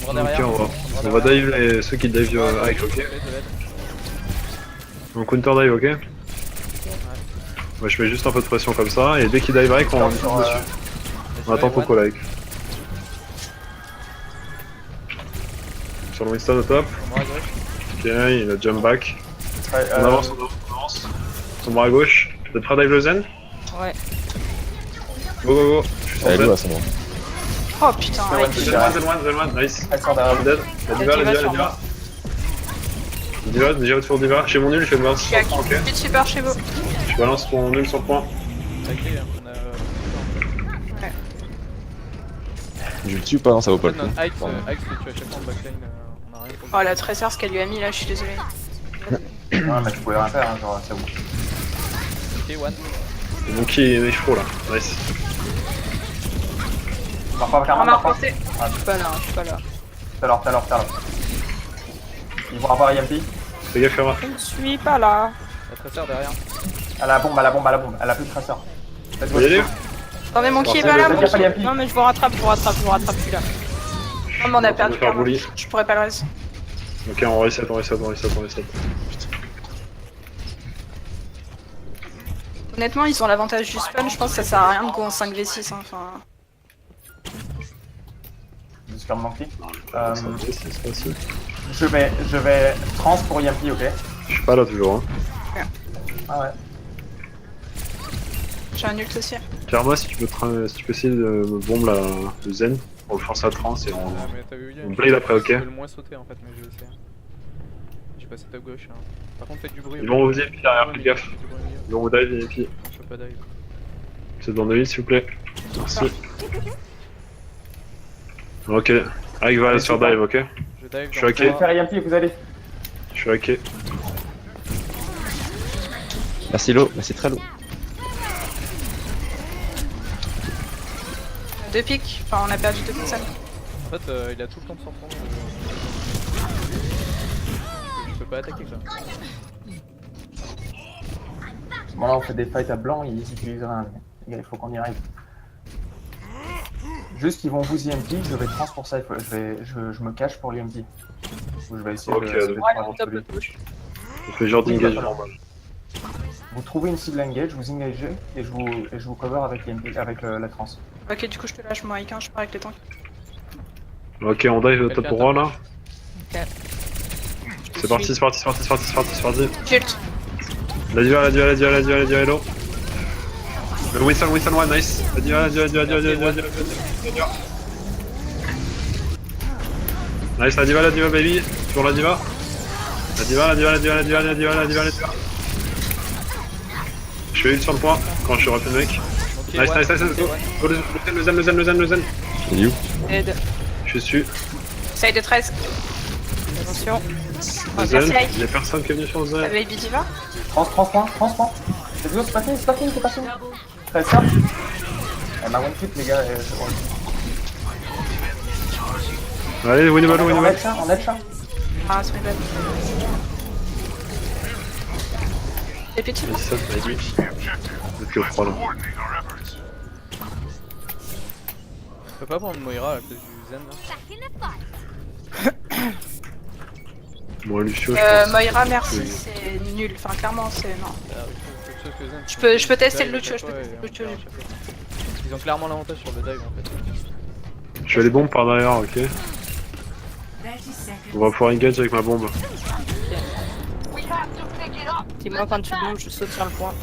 Ok, on va dive ceux qui dive Ike, ok. On counter dive, ok. Moi je mets juste un peu de pression comme ça, et dès qu'il dive Ike, on dessus. On attend Poco Ike. Sur le Winston au top. Ok, il a jump back. On avance, on avance. Son bras à gauche. Vous êtes prêt à dive le Zen? Ouais. Go go go. Elle est où à son moment? Oh putain, ouais. Zen1, nice. Dead. La diva, la diva. Diva, sur diva. Chez mon nul, je fais le 20 sur point, ok. Vite super chez vous. Je balance ton nul sur point. Je le tue ou pas? Non, ça vaut pas le coup. Ike, tu as chaque fois en backline, on a rien pour Oh la trésor, ce qu'elle lui a mis là, je suis désolé. Non, mais tu pouvais rien faire, hein, genre, c'est bon. Ok, one. C'est mon qui est knife pro là. Nice. Marre pas, On carrément, m'a marre pas. reporté. Je suis pas là, je suis pas là. Tout à l'heure. Ils vont avoir EMP. Fais gaffe, Ferma. Je ne suis pas là. La tresseur derrière. Elle a la bombe. Elle a plus de traceur. Faut y aller? Attendez, mon qui est pas là, mon qui... Non mais je vous rattrape, je vous rattrape plus là. Non mais on a perdu faire clairement. bully. Je pourrais pas le reste. Ok, on reset. Honnêtement, ils ont l'avantage du spawn, je pense que ça sert à rien de go en 5v6, hein, enfin... Juste comme manqué. C'est facile. Je vais trans pour EMP, ok? Je suis pas là toujours. Hein. Ah ouais. J'ai un ult aussi. Karma, si tu peux essayer de me bombe le Zen, on le force à trans et Mais t'as vu, on blade après, ok? Je peux le moins sauter en fait, mais je vais essayer. J'ai passé ta gauche. Hein. Par contre, faites du bruit. Ils vont vous dire derrière, faites gaffe. Ils vont vous dive et puis. Je peux pas dive. C'est dans de l'île, s'il vous plaît. Merci. Ok, Ike va se faire dive, ok? Je dive. Je suis hacké. Je vais faire EMP, vous allez. Je suis hacké. Merci Lo, merci très lourd. Deux pics, enfin on a perdu deux personnes. En fait, il a tout le temps de s'en prendre. Je peux pas attaquer quoi. Bon là on fait des fights à blanc, ils utilisent rien. Les gars, il faut qu'on y arrive. Juste ils vont vous EMP, je vais trans pour ça, je me cache pour l'EMP. Je vais essayer Ok, de... Ouais, top le push. On fait genre d'engage normal. Vous trouvez une cible engage, vous engagez et je vous cover avec l'EMP, avec la trans. Ok, du coup je te lâche moi, Ike, je pars avec les tanks. Ok, on dive top roi là. Ok. C'est parti. Ult. La diva, hello. Le Winston, one, nice. La diva. Nice, la diva, baby. Toujours la diva. La diva. Je fais ult sur le point quand je suis rapide, mec. Nice. Go, le zen. Il est où? Aide. Je suis dessus. Essaye de 13. Attention. Oh, Le zen, merci Ike. il y a personne qui est venu sur le zen. Baby Diva. Trans. C'est pas fini. Très simple. Elle m'a one clip les gars. Allez, Winnable. On a le chat. Ah, c'est belle. Et petit. Ça, c'est lui. Peut-être que 3 là. Je peux pas prendre Moira à cause du Zen là. Bon, Lucio, je pense. Moira, merci, c'est nul. Enfin, clairement, c'est. Non. Je peux tester le Lucio, Ils ont clairement l'avantage sur le dive en fait. Je fais les bombes par derrière, ok? On va pouvoir engage avec ma bombe. Dis-moi quand tu bombes, je saute sur le point.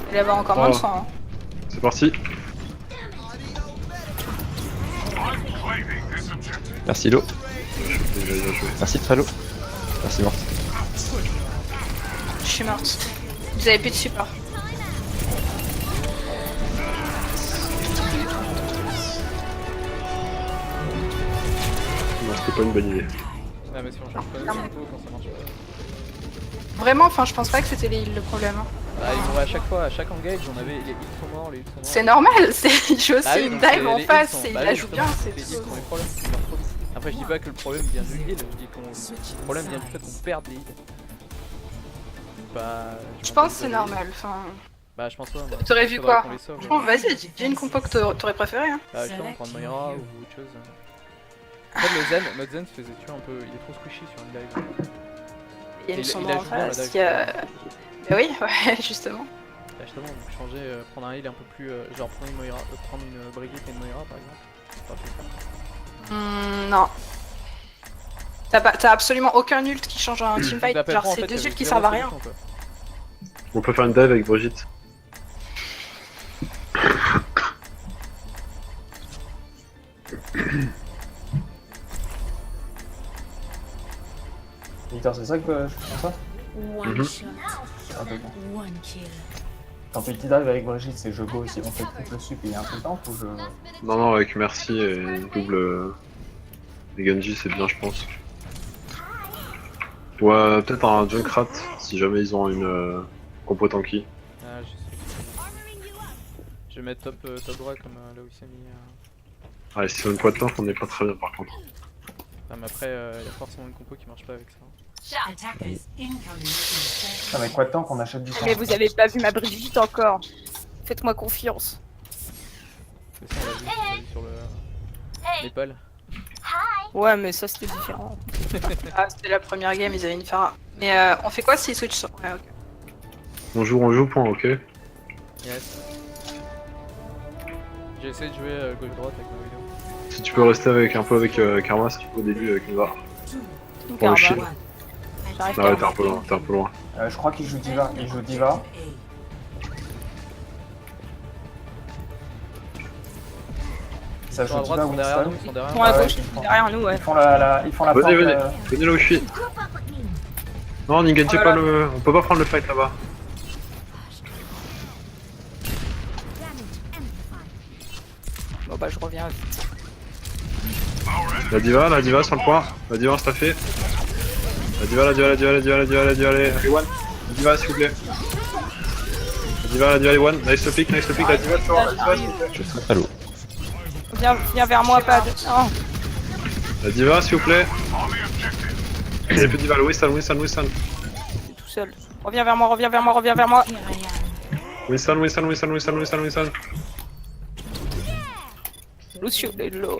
Il va y avoir encore moins de sang. Hein. C'est parti. Merci Lo, Déjà joué. merci très lourd. Merci Morte. Je suis morte. Vous avez plus de support. Non, c'était pas une bonne idée. Ah, mais si on change pas de tempo quand ça marche pas. Vraiment, enfin, je pense pas que c'était les heals le problème. Hein. Bah, ils ont à chaque engage, on avait les hits sont morts, les hits sont morts. C'est normal, il joue aussi Bah oui, une donc dive c'est- en les face hits sont- et il bah la oui, joue justement, bien, les c'est hits tout. sont les problèmes, c'est leur faute. Après, je dis pas que le problème vient du heal, je dis que le problème vient du fait qu'on perd des hits. pas. Je pense que c'est normal, enfin... Bah, je pense pas. moi. T'aurais vu Faudrait quoi? qu'on les sauve, Franchement, vas-y, dis une compo que t'aurais préféré, hein. Bah, justement, prendre Moira ou autre chose. En fait, le Zen, notre Zen se faisait tuer un peu. Il est trop squishy sur une dive. Il y a une Il- sombre il a en joué dans la face, dive. il y a... Bah oui, ouais, justement. Bah, justement, donc changer, prendre un heal un peu plus. Genre prendre une Moira, prendre une Brigitte et une Moira par exemple. C'est pas fait ça. Non. T'as absolument aucun ult qui change en teamfight, Bah, genre en c'est fait, deux il y ults qui avait servent à zéro rien. solution, quoi. On peut faire une dive avec Brigitte. Victor, c'est ça que je fais ça? Mhm. Un peu bon. Quand tu dive avec Brigitte, c'est je go aussi, on fait triple sup et il y a un peu de temps ou je... Non, non, avec Merci et double. Les Genji, c'est bien, je pense. Ou peut-être un Junkrat, si jamais ils ont une compo tanky. Ah, je sais. Je vais mettre top droit comme là où il s'est mis. Ah, et si c'est une poids de tank, on est pas très bien par contre. Ah, mais après, il y a forcément une compo qui marche pas avec ça. Ah mais quoi de temps qu'on achète du sang? Mais vous avez pas vu ma Brigitte encore. Faites-moi confiance. C'est ça, on l'a vu sur le. Népal. Ouais, mais ça c'était différent. Ah, c'était la première game, ils avaient une Pharah. Mais on fait quoi s'ils switch sur... Ouais, ok. On joue point, ok. Yes. J'ai essayé de jouer gauche-droite avec ma vidéo. Si tu peux rester avec un peu avec Karma, si tu peux au début avec Nova. Donc, Pour le Karma. shield. J'arrive Ah ouais, Karma. t'es un peu loin, t'es un peu loin. Je crois qu'il joue Diva, il joue Diva. Ça Ils sont joue à droite, Diva ils sont derrière nous, Winston. ils sont derrière Ils font à nous. gauche, ils sont derrière nous, ouais. Ils font la Venez, porte, venez, venez là où je suis. Non, n'engagez Oh là pas là. le. On peut pas prendre le fight là-bas. Bon bah je reviens vite. La diva sur le point. La diva staffée. La diva, allez, one. La diva, s'il vous plaît. La diva, les one. Nice to pick, la diva, sur la diva, s'il vous plaît. Je suis très lourd. Viens vers moi, Pad. Oh. La diva, s'il vous plaît. C'est plus diva, le Winston. Je suis tout seul. Reviens vers moi. Winston. Lucio, il est low.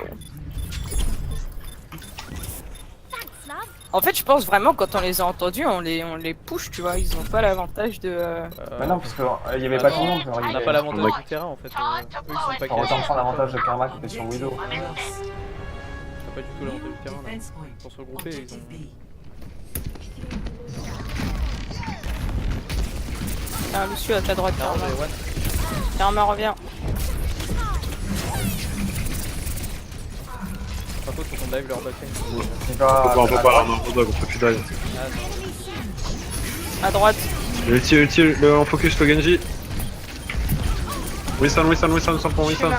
En fait, je pense vraiment quand on les a entendus, on les push, tu vois. Ils ont pas l'avantage de. Bah non, parce qu'il y avait pas tout le monde. Genre, On n'a pas l'avantage du terrain en fait. Eux ils sont pas On cachés. autant prendre l'avantage de Karma qui était sur Widow. On n'a pas du tout l'avantage du terrain là. Pour se regrouper, ils ont. Ah, Lucio à ta droite, Non, Karma. mais one. Karma revient. Par contre, faut qu'on dive leur backline. Diva. On peut pas, là, on peut plus dive. Ah, non. À droite. Ulti, en focus le Genji. Winston, sans point, Winston.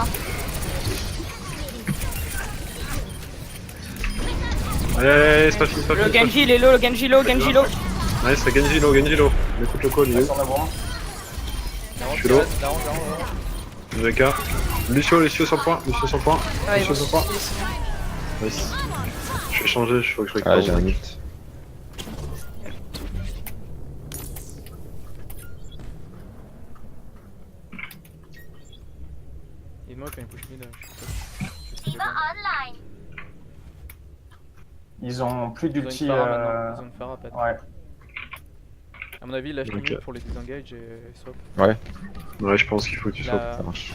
Allez, c'est pas fini, Le Genji, il est low, le Genji low. Nice, c'est Genji low. On écoute le call, il est où? Sur la branche. Je suis low. Daron. VK. Lucio sur le point. Ouais, Lucio sur le point. Nice. Je vais changer, il faut que je récupère. Ah, j'ai un ult. Et moi quand il push mid, je suis pas. Ils ont plus Ils ont une d'ulti. Pharah maintenant, ils ont une Pharah peut-être. Ouais. A mon avis, lâche le Ok. mid pour les disengage et swap. Ouais, Ouais, je pense qu'il faut que tu sois ça marche.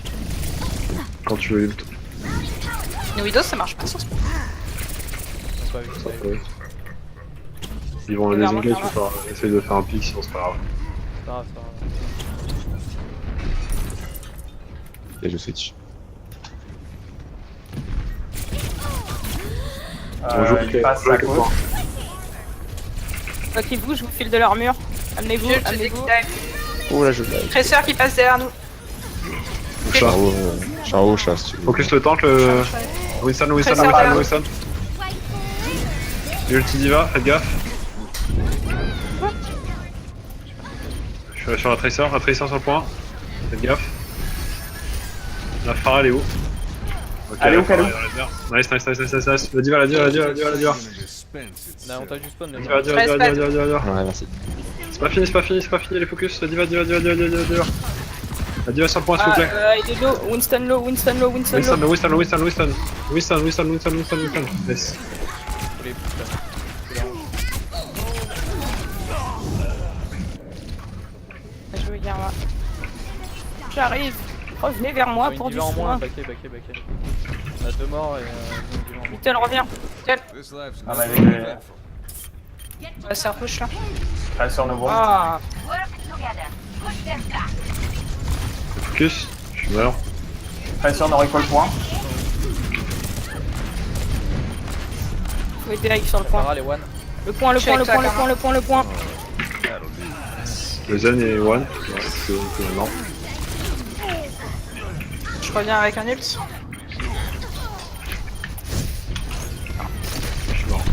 quand tu veux ult. Nos Widows, ça marche pas sur ce point. On pas avec ça. Ouais. Ils vont les Vers moi, désengage, vers tu vas essayer de faire un pic sinon c'est pas grave. C'est pas grave, c'est pas grave. Et je switch. On joue Ils passent à gauche. Quoi qu'ils bougent, je vous file de leur mur. Amenez-vous. Oh là, je dive. Tresseur qui passe derrière nous. Je suis en haut, chat, si tu veux. Focus le tank, le. Winston. Ulti diva, faites gaffe. Je suis sur la Tracer sur le point. Faites gaffe. La Pharah elle est où? Ok, Elle est où, la Pharah, elle est où? elle est bien. Nice. La diva. On a avantage du spawn là. Diva. Ouais, merci. C'est pas fini, c'est pas fini, c'est pas fini, les focus. La diva, diva, diva, diva, diva, diva. La diva sur le point, s'il vous plaît. Il est low, Winston low, Winston low, Winston Winston, low. Winston, Winston, Winston. Winston, Winston, Winston, Winston, Winston. Nice. Faut les push là. Je veux dire, moi. J'arrive. Revenez vers moi pour du en moins, soin. backé. On a 2 morts et une diva en moins. Little, reviens. Little. Ah, mais avec les... Ouais, c'est un push là. Tracer nouveau. Ah. Focus. Je suis mort. Tracer n'aurait quoi le point. Faut aider Ike sur le point. Sarah, les one. Le point. Le zen et one. Ouais, c'est non. Je reviens avec un ult. Je suis mort.